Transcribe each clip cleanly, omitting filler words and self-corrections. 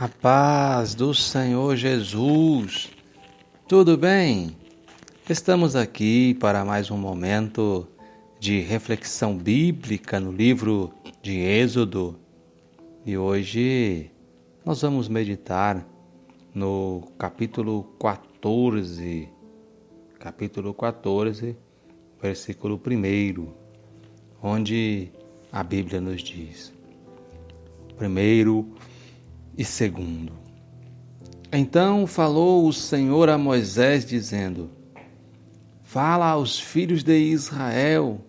A paz do Senhor Jesus. Tudo bem? Estamos aqui para mais um momento de reflexão bíblica no livro de Êxodo. E hoje nós vamos meditar no capítulo 14, versículo 1, onde a Bíblia nos diz: primeiro e segundo. Então falou o Senhor a Moisés, dizendo: Fala aos filhos de Israel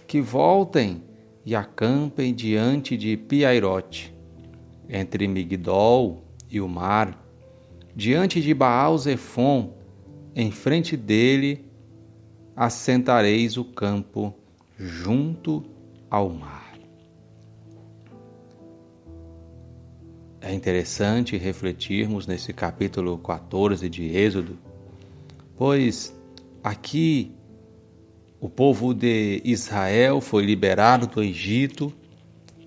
que voltem e acampem diante de Piairote, entre Migdol e o mar, diante de Baal-Zefom, em frente dele assentareis o campo junto ao mar. É interessante refletirmos nesse capítulo 14 de Êxodo, pois aqui o povo de Israel foi liberado do Egito,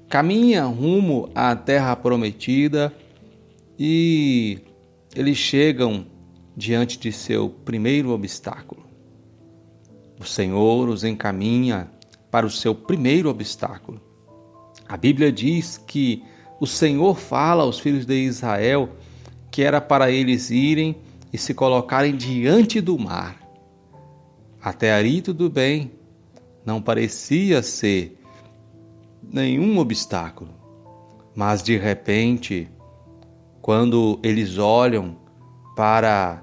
caminha rumo à terra prometida e eles chegam diante de seu primeiro obstáculo. O Senhor os encaminha para o seu primeiro obstáculo. A Bíblia diz que o Senhor fala aos filhos de Israel que era para eles irem e se colocarem diante do mar. Até aí tudo bem, não parecia ser nenhum obstáculo. Mas de repente, quando eles olham para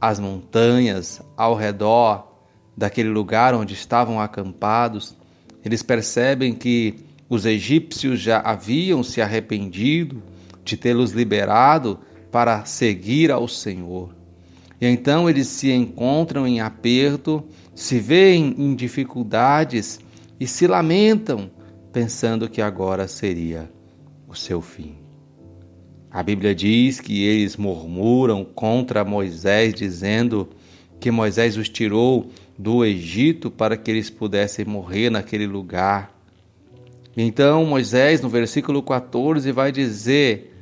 as montanhas ao redor daquele lugar onde estavam acampados, eles percebem que os egípcios já haviam se arrependido de tê-los liberado para seguir ao Senhor. E então eles se encontram em aperto, se veem em dificuldades e se lamentam, pensando que agora seria o seu fim. A Bíblia diz que eles murmuram contra Moisés, dizendo que Moisés os tirou do Egito para que eles pudessem morrer naquele lugar. Então Moisés, no versículo 14, vai dizer: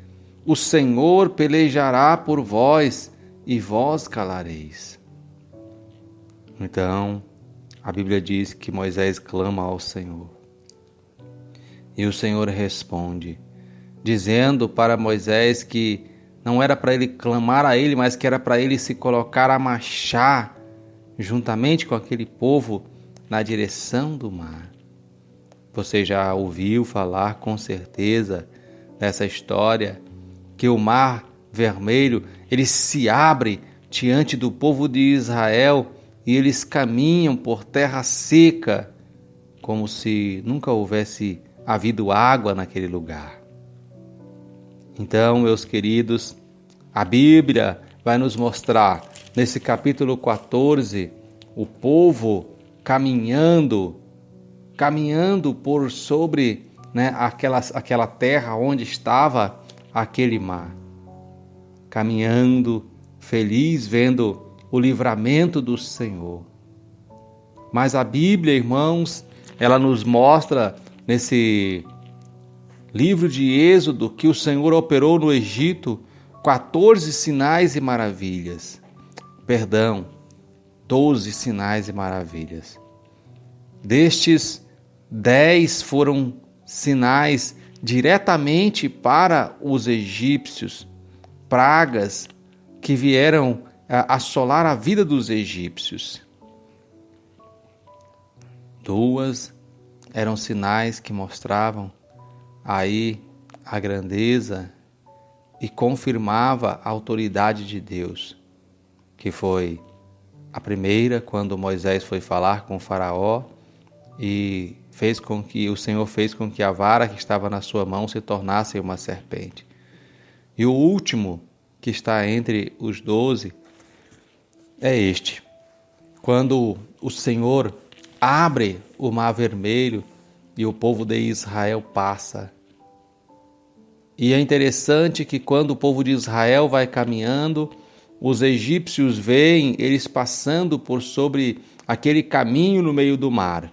O Senhor pelejará por vós e vós calareis. Então, a Bíblia diz que Moisés clama ao Senhor. E o Senhor responde, dizendo para Moisés que não era para ele clamar a ele, mas que era para ele se colocar a marchar juntamente com aquele povo na direção do mar. Você já ouviu falar com certeza dessa história, que o mar vermelho, ele se abre diante do povo de Israel e eles caminham por terra seca, como se nunca houvesse havido água naquele lugar. Então, meus queridos, a Bíblia vai nos mostrar, nesse capítulo 14, o povo caminhando por sobre aquela terra onde estava aquele mar. Caminhando, feliz, vendo o livramento do Senhor. Mas a Bíblia, irmãos, ela nos mostra nesse livro de Êxodo que o Senhor operou no Egito 14 sinais e maravilhas. 12 sinais e maravilhas. Destes, 10 foram sinais diretamente para os egípcios, pragas que vieram assolar a vida dos egípcios. 2 eram sinais que mostravam aí a grandeza e confirmava a autoridade de Deus, que foi a primeira, quando Moisés foi falar com o Faraó e o Senhor fez com que a vara que estava na sua mão se tornasse uma serpente. E o último, que está entre os 12, é este: quando o Senhor abre o mar vermelho e o povo de Israel passa. E é interessante que quando o povo de Israel vai caminhando, os egípcios veem eles passando por sobre aquele caminho no meio do mar.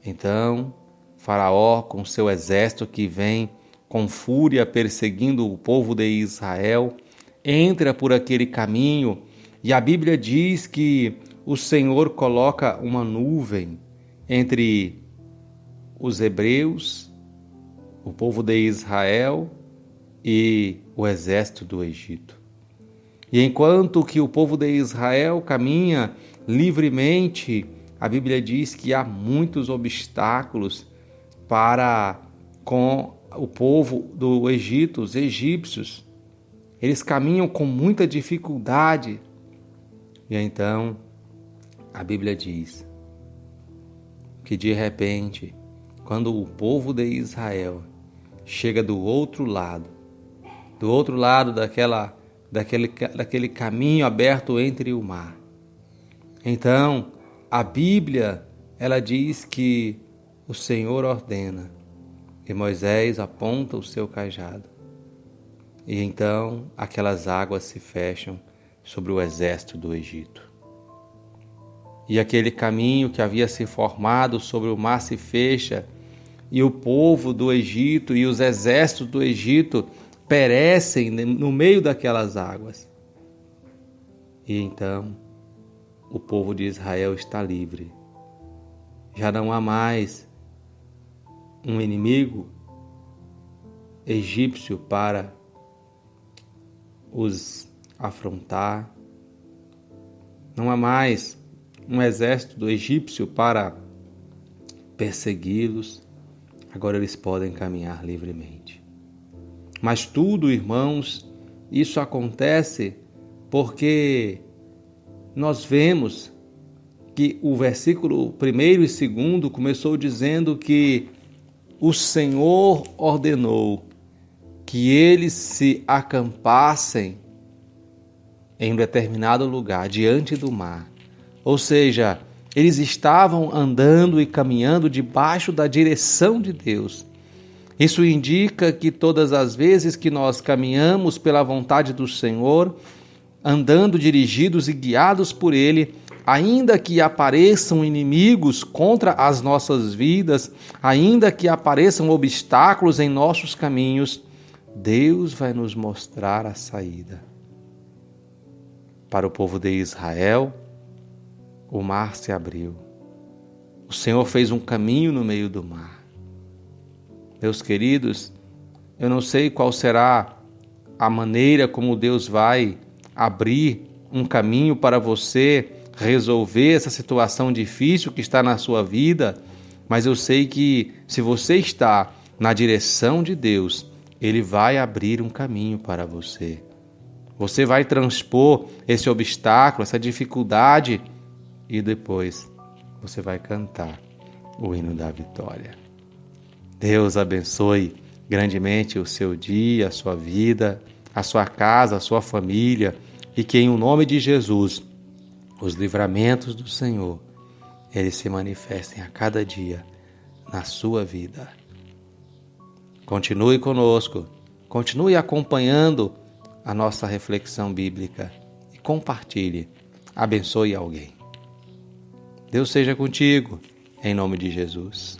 Então, Faraó, com seu exército que vem com fúria perseguindo o povo de Israel, entra por aquele caminho e a Bíblia diz que o Senhor coloca uma nuvem entre os hebreus, o povo de Israel e o exército do Egito. E enquanto que o povo de Israel caminha livremente, a Bíblia diz que há muitos obstáculos para com o povo do Egito, os egípcios. Eles caminham com muita dificuldade. E então a Bíblia diz que de repente, quando o povo de Israel chega do outro lado daquele caminho aberto entre o mar, então a Bíblia ela diz que o Senhor ordena e Moisés aponta o seu cajado. E então aquelas águas se fecham sobre o exército do Egito. E aquele caminho que havia se formado sobre o mar se fecha, e o povo do Egito e os exércitos do Egito perecem no meio daquelas águas. E então o povo de Israel está livre. Já não há mais um inimigo egípcio para os afrontar. Não há mais um exército do egípcio para persegui-los. Agora eles podem caminhar livremente. Mas tudo, irmãos, isso acontece porque nós vemos que o versículo 1 e 2 começou dizendo que o Senhor ordenou que eles se acampassem em um determinado lugar, diante do mar. Ou seja, eles estavam andando e caminhando debaixo da direção de Deus. Isso indica que todas as vezes que nós caminhamos pela vontade do Senhor, andando dirigidos e guiados por Ele, ainda que apareçam inimigos contra as nossas vidas, ainda que apareçam obstáculos em nossos caminhos, Deus vai nos mostrar a saída. Para o povo de Israel, o mar se abriu. O Senhor fez um caminho no meio do mar. Meus queridos, eu não sei qual será a maneira como Deus vai abrir um caminho para você resolver essa situação difícil que está na sua vida, mas eu sei que se você está na direção de Deus, Ele vai abrir um caminho para você. Você vai transpor esse obstáculo, essa dificuldade, e depois você vai cantar o hino da vitória. Deus abençoe grandemente o seu dia, a sua vida, a sua casa, a sua família, e que em o nome de Jesus, os livramentos do Senhor, eles se manifestem a cada dia na sua vida. Continue conosco, continue acompanhando a nossa reflexão bíblica e compartilhe, abençoe alguém. Deus seja contigo, em nome de Jesus.